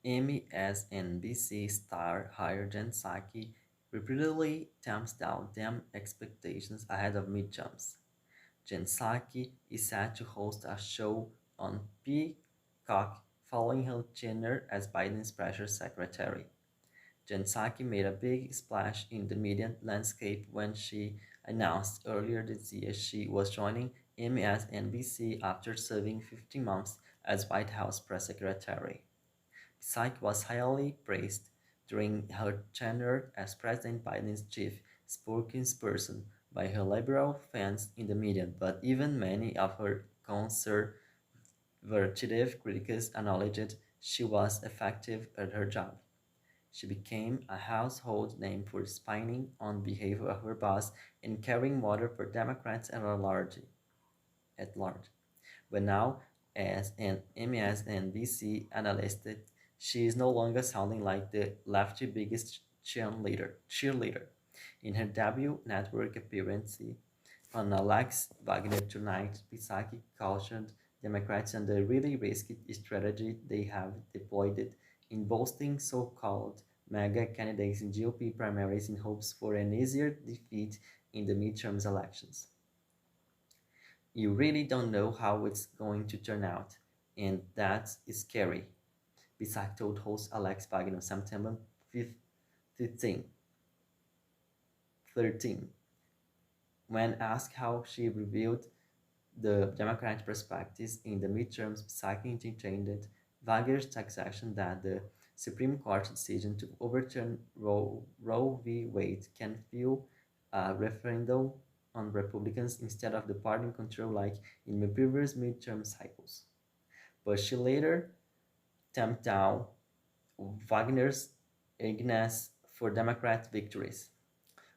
MSNBC star hired Jen Psaki repeatedly tamps down them expectations ahead of midterms. Jen Psaki is set to host a show on Peacock following her tenure as Biden's pressure secretary. Jen Psaki made a big splash in the media landscape when she announced earlier this year she was joining MSNBC after serving 15 months as White House press secretary. Psaki was highly praised during her tenure as President Biden's chief spokesperson by her liberal fans in the media, but even many of her conservative critics acknowledged she was effective at her job. She became a household name for spying on behavior of her boss and carrying water for Democrats at large. But now, as an MSNBC analyst, she is no longer sounding like the left's biggest cheerleader. In her debut network appearance on Alex Wagner Tonight, Psaki cautioned Democrats on the really risky strategy they have deployed in boosting so-called MAGA candidates in GOP primaries in hopes for an easier defeat in the midterms elections. You really don't know how it's going to turn out, and that's scary, Bisak told host Alex Pagin on September 15, 13, when asked how she reviewed the Democratic perspectives in the midterms. Psaki entertained Wagner's taxation that the Supreme Court's decision to overturn Roe v. Wade can fuel a referendum on Republicans instead of the party control like in the previous midterm cycles. But she later tamped down Wagner's eagerness for Democrat victories.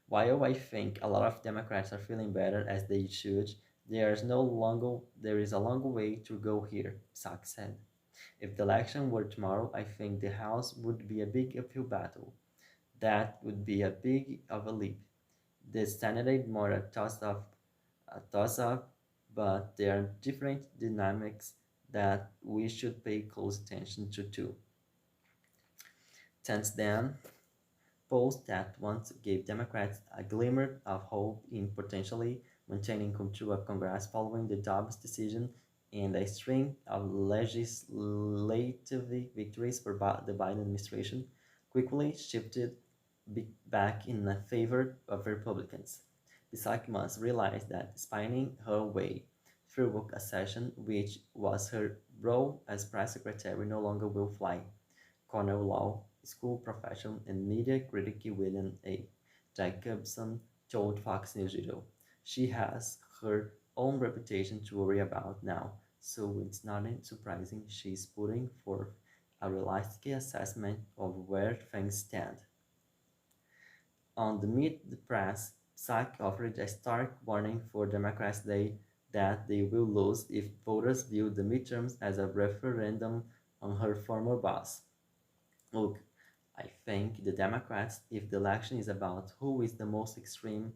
While I think a lot of Democrats are feeling better as they should, there is a long way to go here, Psaki said. If the election were tomorrow, I think the House would be a big uphill battle. That would be a big of a leap. The Senate more a toss up, but there are different dynamics that we should pay close attention to too. Since then, polls that once gave Democrats a glimmer of hope in potentially maintaining control of Congress following the Dobbs decision and a string of legislative victories for the Biden administration quickly shifted back in favor of Republicans. Psaki must realize that spinning her way through a session which was her role as press secretary no longer will fly. Cornell Law School professor and media critic William A. Jacobson told Fox News Radio. She has her own reputation to worry about now, so it's not surprising she's putting forth a realistic assessment of where things stand. On the Meet the Press, Psaki offered a stark warning for Democrats that they will lose if voters view the midterms as a referendum on her former boss. Look, I think the Democrats, if the election is about who is the most extreme,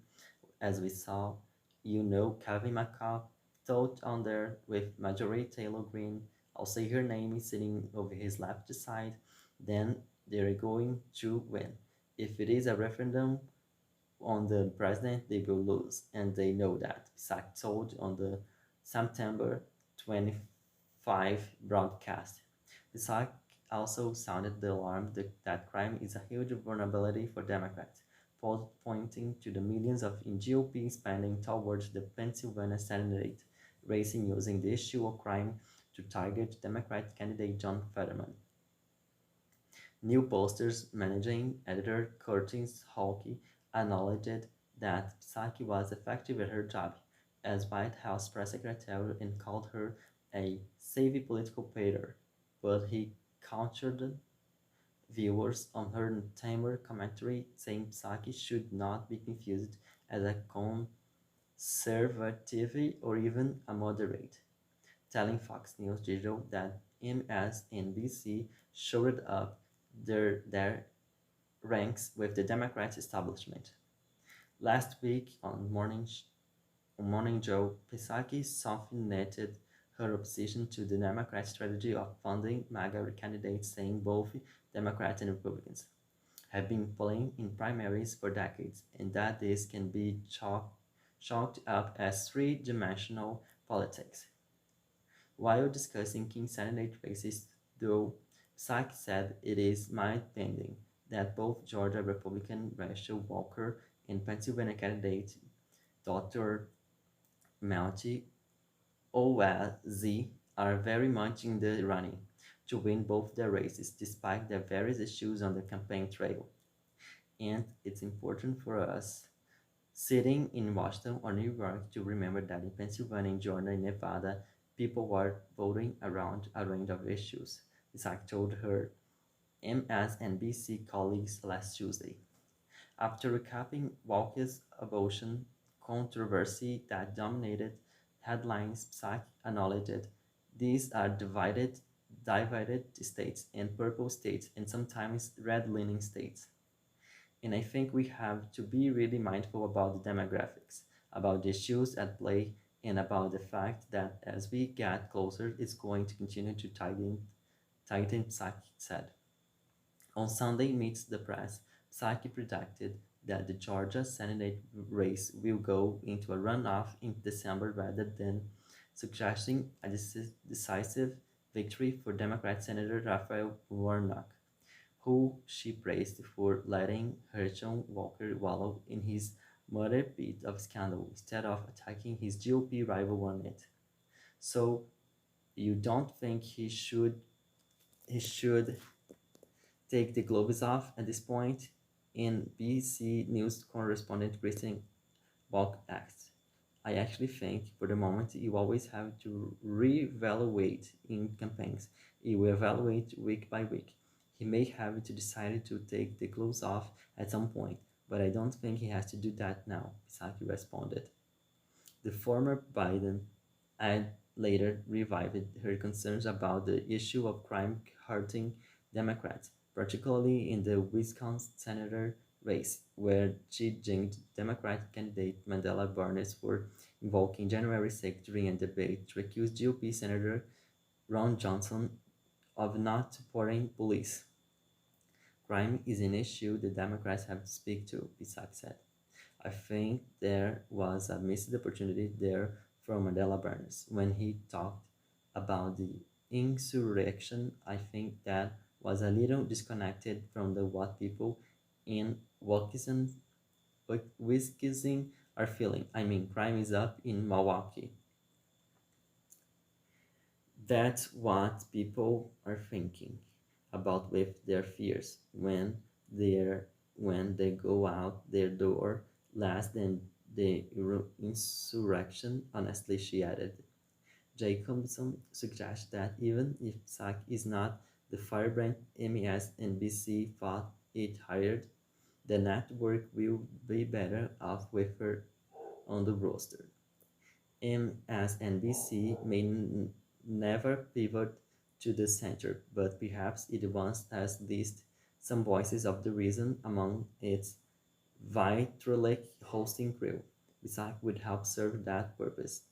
as we saw, Kevin McCall thought on there with Marjorie Taylor Greene, I'll say her name is sitting over his left side, then they're going to win. If it is a referendum on the president, they will lose, and they know that. Psaki told on the September 25 broadcast. Psaki also sounded the alarm that crime is a huge vulnerability for Democrats, pointing to the millions in GOP spending towards the Pennsylvania Senate race using the issue of crime to target Democrat candidate John Fetterman. New Posters managing editor Curtis Halkey acknowledged that Psaki was effective at her job as White House press secretary and called her a savvy political painter, but he countered viewers on her timer commentary, saying Psaki should not be confused as a conservative or even a moderate, telling Fox News Digital that MSNBC shored up their ranks with the Democrat establishment. Last week on Morning Joe, Psaki softened her opposition to the Democrat strategy of funding MAGA candidates, saying both Democrats and Republicans have been playing in primaries for decades, and that this can be chalked up as three-dimensional politics. While discussing King Senate races, though, Psaki said it is mind-bending that both Georgia Republican Rachel Walker and Pennsylvania candidate Dr. Malti OZ are very much in the running to win both their races, despite their various issues on the campaign trail. And it's important for us sitting in Washington or New York to remember that in Pennsylvania, Georgia, and Nevada, people were voting around a range of issues, Isaac told her MSNBC colleagues last Tuesday. After recapping Walker's abortion controversy that dominated headlines, Psaki acknowledged these are divided states and purple states and sometimes red-leaning states. And I think we have to be really mindful about the demographics, about the issues at play, and about the fact that as we get closer, it's going to continue to tighten, Psaki said. On Sunday Meets the Press, Psaki predicted that the Georgia Senate race will go into a runoff in December rather than suggesting a decisive victory for Democrat Senator Raphael Warnock, who she praised for letting Herschel Walker wallow in his murder pit of scandal instead of attacking his GOP rival on it. So you don't think he should take the gloves off at this point? In BC News correspondent Kristen Balk asked. I actually think for the moment you always have to reevaluate in campaigns. You evaluate week by week. He may have to decide to take the gloves off at some point, but I don't think he has to do that now, Psaki responded. The former Biden ad later revived her concerns about the issue of crime hurting Democrats, particularly in the Wisconsin senator race, where she jinked Democratic candidate Mandela Barnes for invoking January 6 during a debate to accuse GOP Senator Ron Johnson of not supporting police. Crime is an issue the Democrats have to speak to, Psaki said. I think there was a missed opportunity there from Mandela Barnes when he talked about the insurrection. I think that was a little disconnected from the what people in Wisconsin are feeling. I mean, crime is up in Milwaukee. That's what people are thinking about with their fears they're when they go out their door less than the insurrection. Honestly, she added. Jacobson suggests that even if Psaki is not the firebrand MSNBC thought it hired, the network will be better off with her on the roster. MSNBC may never pivot to the center, but perhaps it once has least some voices of the reason among its vitriolic hosting crew. Psaki would help serve that purpose,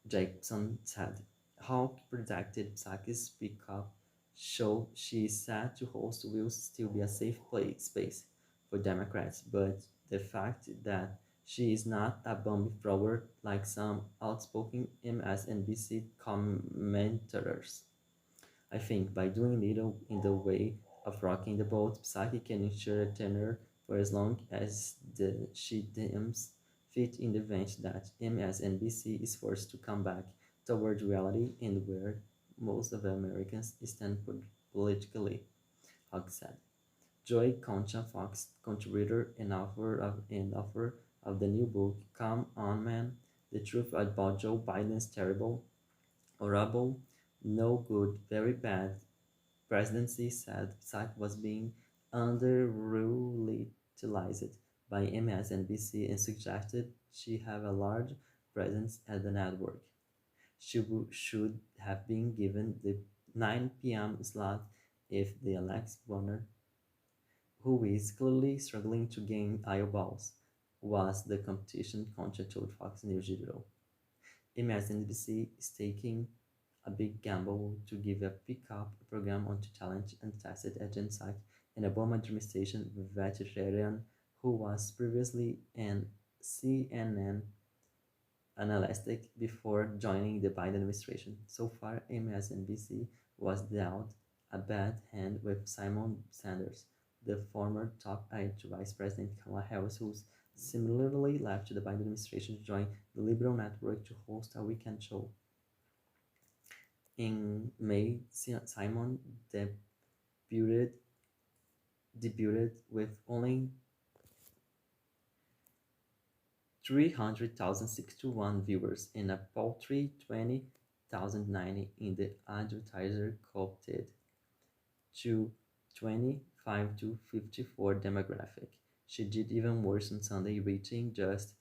Jackson said. Hawke predicted Psaki's Peacock show she is set to host will still be a safe space for Democrats, but the fact that she is not a bomb thrower like some outspoken MSNBC commentators. I think by doing little in the way of rocking the boat, Psaki can ensure a tenure for as long as she deems fit in the event that MSNBC is forced to come back toward reality and where most of Americans stand politically, Hogg said. Joy Concha Fox, contributor and author of the new book, Come On Man, The Truth About Joe Biden's Terrible, Horrible, No Good, Very Bad presidency, said Psaki was being underutilized by MSNBC and suggested she have a large presence at the network. She should have been given the 9 p.m. slot if the Alex Warner, who is clearly struggling to gain eyeballs, was the competition, Concha told Fox News Digital. MSNBC is taking a big gamble to give a Peacock program on to challenge untested agent site an Obama administration veteran who was previously an CNN analyst before joining the Biden administration. So far, MSNBC was dealt a bad hand with Simon Sanders, the former top aide to Vice President Kamala Harris, who similarly left the Biden administration to join the liberal network to host a weekend show. In May, Simon debuted, debuted with only 300,061 viewers and a paltry 20,090 in the advertiser quoted to 25 to 54 demographic. She did even worse on Sunday, reaching just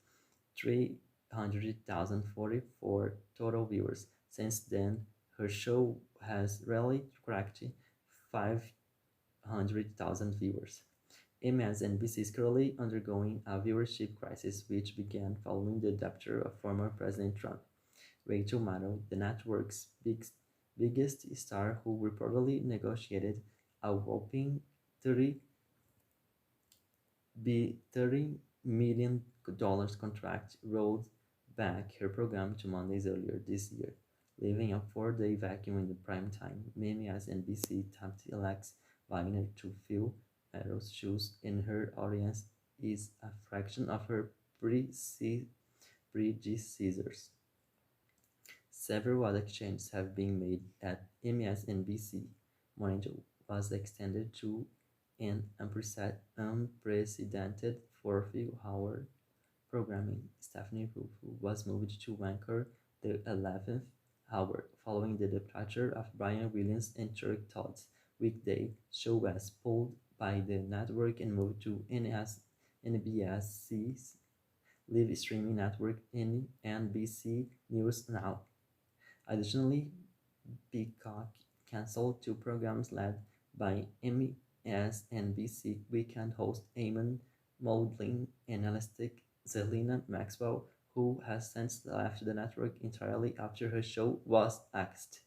300,044 total viewers. Since then, her show has rarely cracked 500,000 viewers. MSNBC is currently undergoing a viewership crisis which began following the departure of former President Trump. Rachel Maddow, the network's biggest star who reportedly negotiated a whopping 30 million contract, rolled back her program to Mondays earlier this year, leaving a 4-day vacuum in the prime time. MSNBC tapped Alex Wagner to fill Meadows' shoes, and her audience is a fraction of her predecessors. Several other changes have been made at MSNBC. Morning was extended to an unprecedented 4-hour programming. Stephanie Wolf was moved to anchor the 11th hour, following the departure of Brian Williams and Chuck Todd's weekday show was pulled by the network and moved to NBC's live streaming network NBC News Now. Additionally, Peacock canceled 2 programs led by MSNBC weekend host Eamon modeling analyst Zelina Maxwell, who has since left the network entirely after her show was axed.